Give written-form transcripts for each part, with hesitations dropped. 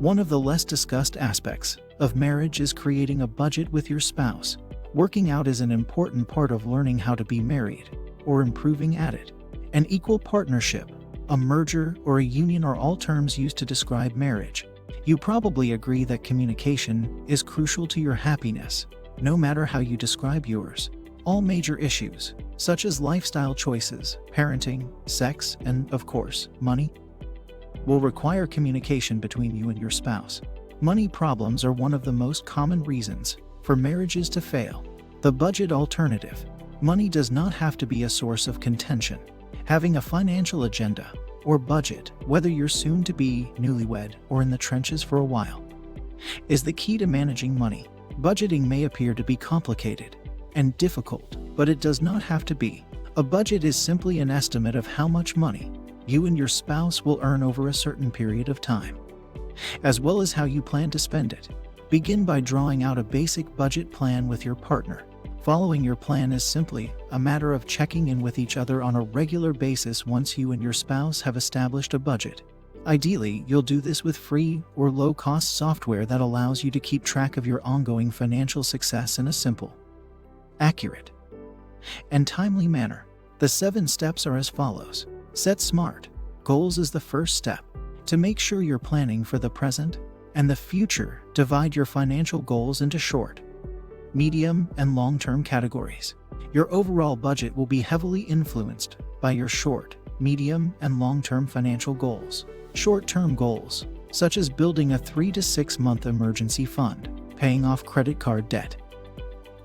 One of the less discussed aspects of marriage is creating a budget with your spouse. Working out is an important part of learning how to be married, or improving at it. An equal partnership, a merger, or a union are all terms used to describe marriage. You probably agree that communication is crucial to your happiness, no matter how you describe yours. All major issues, such as lifestyle choices, parenting, sex, and, of course, money, will require communication between you and your spouse. Money problems are one of the most common reasons for marriages to fail. The budget alternative. Money does not have to be a source of contention. Having a financial agenda or budget, whether you're soon to be newlywed or in the trenches for a while, is the key to managing money. Budgeting may appear to be complicated and difficult, but it does not have to be. A budget is simply an estimate of how much money you and your spouse will earn over a certain period of time, as well as how you plan to spend it. Begin by drawing out a basic budget plan with your partner. Following your plan is simply a matter of checking in with each other on a regular basis once you and your spouse have established a budget. Ideally, you'll do this with free or low-cost software that allows you to keep track of your ongoing financial success in a simple, accurate, and timely manner. The 7 steps are as follows. Set SMART goals is the first step. To make sure you're planning for the present and the future, divide your financial goals into short, medium, and long-term categories. Your overall budget will be heavily influenced by your short, medium, and long-term financial goals. Short-term goals, such as building a 3 to 6 month emergency fund, paying off credit card debt,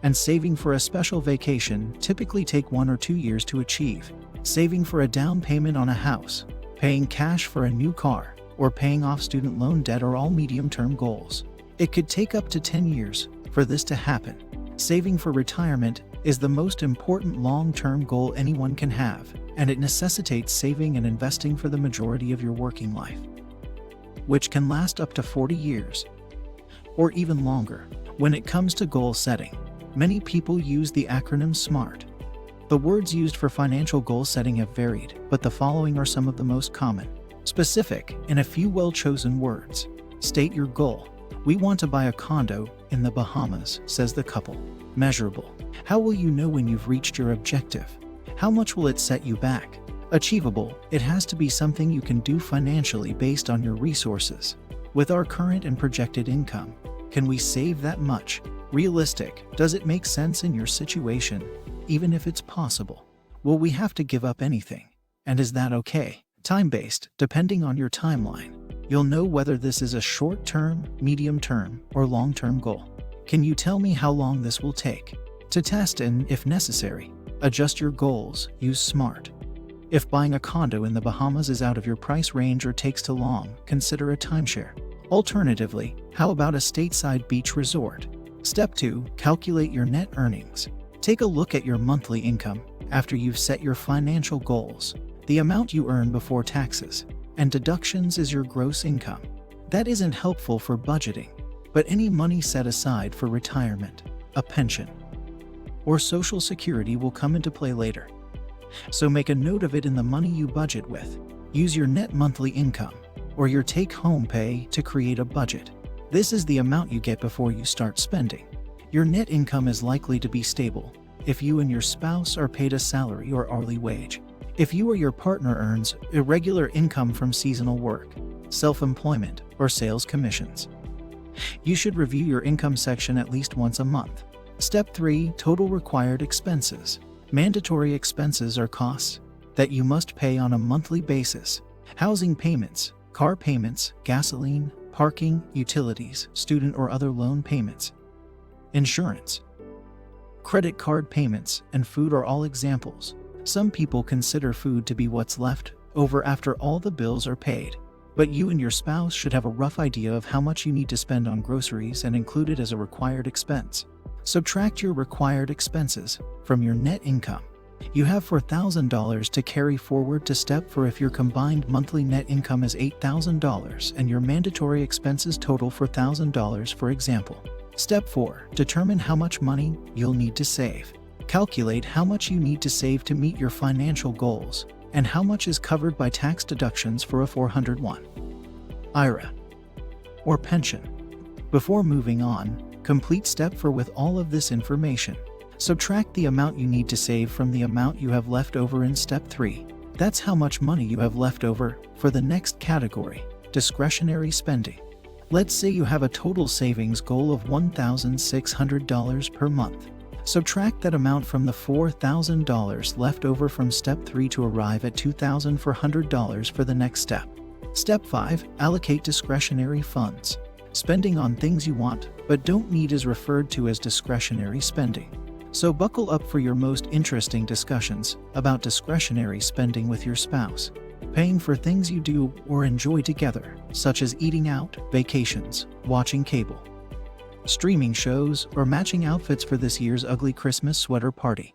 and saving for a special vacation, typically take 1 or 2 years to achieve. Saving for a down payment on a house, paying cash for a new car, or paying off student loan debt are all medium-term goals. It could take up to 10 years for this to happen. Saving for retirement is the most important long-term goal anyone can have, and it necessitates saving and investing for the majority of your working life, which can last up to 40 years, or even longer. When it comes to goal setting, many people use the acronym SMART. The words used for financial goal setting have varied, but the following are some of the most common. Specific, in a few well-chosen words. State your goal. We want to buy a condo in the Bahamas, says the couple. Measurable. How will you know when you've reached your objective? How much will it set you back? Achievable. It has to be something you can do financially based on your resources. With our current and projected income, can we save that much? Realistic. Does it make sense in your situation, even if it's possible? Will we have to give up anything? And is that okay? Time-based. Depending on your timeline, you'll know whether this is a short-term, medium-term, or long-term goal. Can you tell me how long this will take? To test and, if necessary, adjust your goals, use SMART. If buying a condo in the Bahamas is out of your price range or takes too long, consider a timeshare. Alternatively, how about a stateside beach resort? Step 2. Calculate your net earnings. Take a look at your monthly income after you've set your financial goals. The amount you earn before taxes and deductions is your gross income. That isn't helpful for budgeting, but any money set aside for retirement, a pension, or Social Security will come into play later. So make a note of it in the money you budget with. Use your net monthly income or your take-home pay to create a budget. This is the amount you get before you start spending. Your net income is likely to be stable if you and your spouse are paid a salary or hourly wage. If you or your partner earns irregular income from seasonal work, self-employment, or sales commissions, you should review your income section at least once a month. Step 3. Total required expenses. Mandatory expenses are costs that you must pay on a monthly basis. Housing payments, car payments, gasoline, parking, utilities, student or other loan payments, insurance, credit card payments, and food are all examples. Some people consider food to be what's left over after all the bills are paid, but you and your spouse should have a rough idea of how much you need to spend on groceries and include it as a required expense. Subtract your required expenses from your net income. You have $4,000 to carry forward to step 4 if your combined monthly net income is $8,000 and your mandatory expenses total $4,000, for example. Step 4. Determine how much money you'll need to save. Calculate how much you need to save to meet your financial goals and how much is covered by tax deductions for a 401(k) IRA or pension. Before moving on, complete step 4 with all of this information. Subtract the amount you need to save from the amount you have left over in step 3. That's how much money you have left over for the next category, discretionary spending. Let's say you have a total savings goal of $1,600 per month. Subtract that amount from the $4,000 left over from step 3 to arrive at $2,400 for the next step. Step 5. Allocate discretionary funds. Spending on things you want but don't need is referred to as discretionary spending. So buckle up for your most interesting discussions about discretionary spending with your spouse. Paying for things you do or enjoy together, such as eating out, vacations, watching cable, streaming shows, or matching outfits for this year's ugly Christmas sweater party,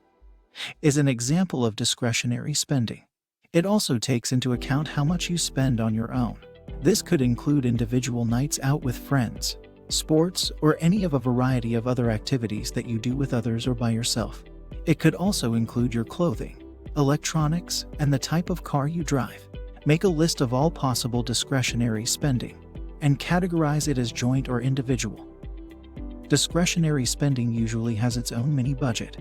is an example of discretionary spending. It also takes into account how much you spend on your own. This could include individual nights out with friends, sports, or any of a variety of other activities that you do with others or by yourself. It could also include your clothing, electronics, and the type of car you drive. Make a list of all possible discretionary spending and categorize it as joint or individual. Discretionary spending usually has its own mini budget,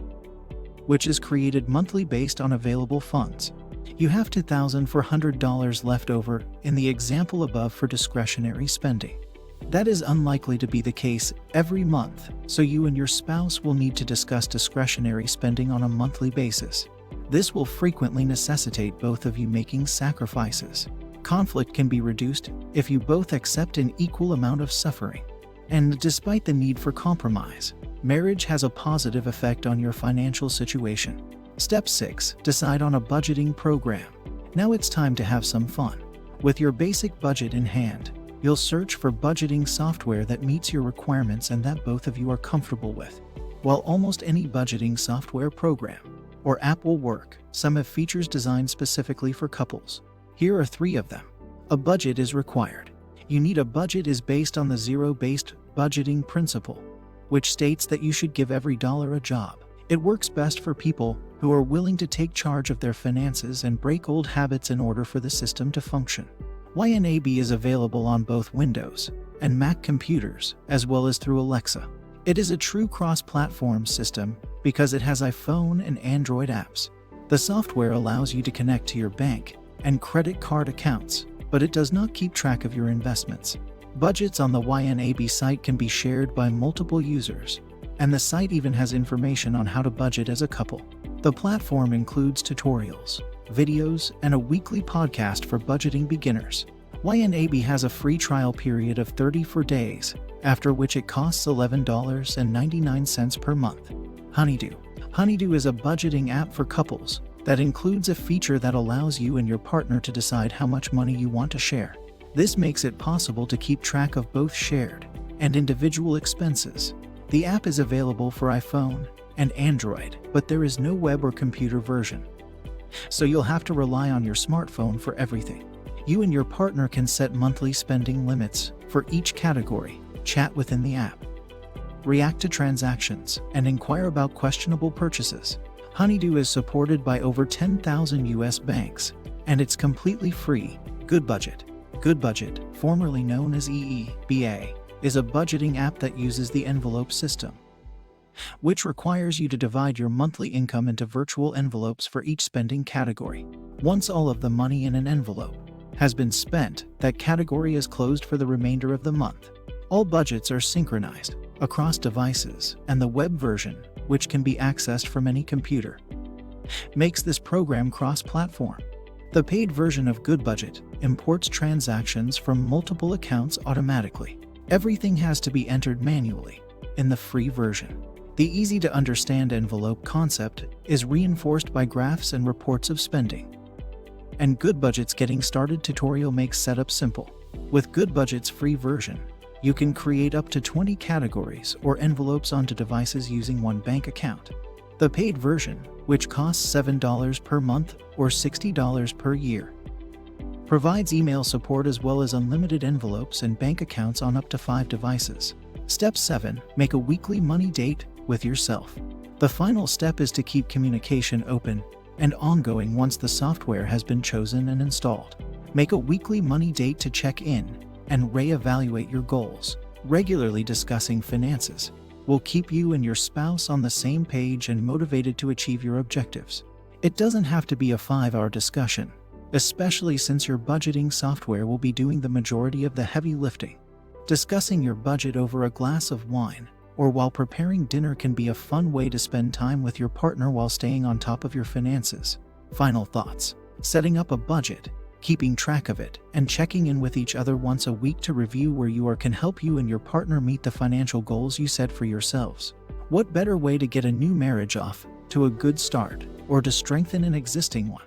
which is created monthly based on available funds. You have $2,400 left over in the example above for discretionary spending. That is unlikely to be the case every month, so you and your spouse will need to discuss discretionary spending on a monthly basis. This will frequently necessitate both of you making sacrifices. Conflict can be reduced if you both accept an equal amount of suffering. And despite the need for compromise, marriage has a positive effect on your financial situation. Step 6. Decide on a budgeting program. Now it's time to have some fun. With your basic budget in hand, you'll search for budgeting software that meets your requirements and that both of you are comfortable with. While almost any budgeting software program or app will work, some have features designed specifically for couples. Here are 3 of them. A budget is required. You need a budget is based on the zero-based budgeting principle, which states that you should give every dollar a job. It works best for people who are willing to take charge of their finances and break old habits in order for the system to function. YNAB is available on both Windows and Mac computers, as well as through Alexa. It is a true cross-platform system because it has iPhone and Android apps. The software allows you to connect to your bank and credit card accounts, but it does not keep track of your investments. Budgets on the YNAB site can be shared by multiple users, and the site even has information on how to budget as a couple. The platform includes tutorials, videos, and a weekly podcast for budgeting beginners. YNAB has a free trial period of 34 days, after which it costs $11.99 per month. Honeydew. Honeydew is a budgeting app for couples that includes a feature that allows you and your partner to decide how much money you want to share. This makes it possible to keep track of both shared and individual expenses. The app is available for iPhone and Android, but there is no web or computer version, so you'll have to rely on your smartphone for everything. You and your partner can set monthly spending limits for each category, chat within the app, react to transactions, and inquire about questionable purchases. Honeydew is supported by over 10,000 US banks, and it's completely free. Goodbudget. Goodbudget, formerly known as EEBA, is a budgeting app that uses the envelope system, which requires you to divide your monthly income into virtual envelopes for each spending category. Once all of the money in an envelope has been spent, that category is closed for the remainder of the month. All budgets are synchronized across devices, and the web version, which can be accessed from any computer, makes this program cross-platform. The paid version of Goodbudget imports transactions from multiple accounts automatically. Everything has to be entered manually in the free version. The easy-to-understand envelope concept is reinforced by graphs and reports of spending. And Goodbudget's Getting Started tutorial makes setup simple. With Goodbudget's free version, you can create up to 20 categories or envelopes onto devices using one bank account. The paid version, which costs $7 per month or $60 per year, provides email support as well as unlimited envelopes and bank accounts on up to 5 devices. Step 7. Make a weekly money date with yourself. The final step is to keep communication open and ongoing once the software has been chosen and installed. Make a weekly money date to check in and reevaluate your goals. Regularly discussing finances will keep you and your spouse on the same page and motivated to achieve your objectives. It doesn't have to be a 5-hour discussion, especially since your budgeting software will be doing the majority of the heavy lifting. Discussing your budget over a glass of wine or while preparing dinner can be a fun way to spend time with your partner while staying on top of your finances. Final thoughts. Setting up a budget, keeping track of it, and checking in with each other once a week to review where you are can help you and your partner meet the financial goals you set for yourselves. What better way to get a new marriage off to a good start or to strengthen an existing one?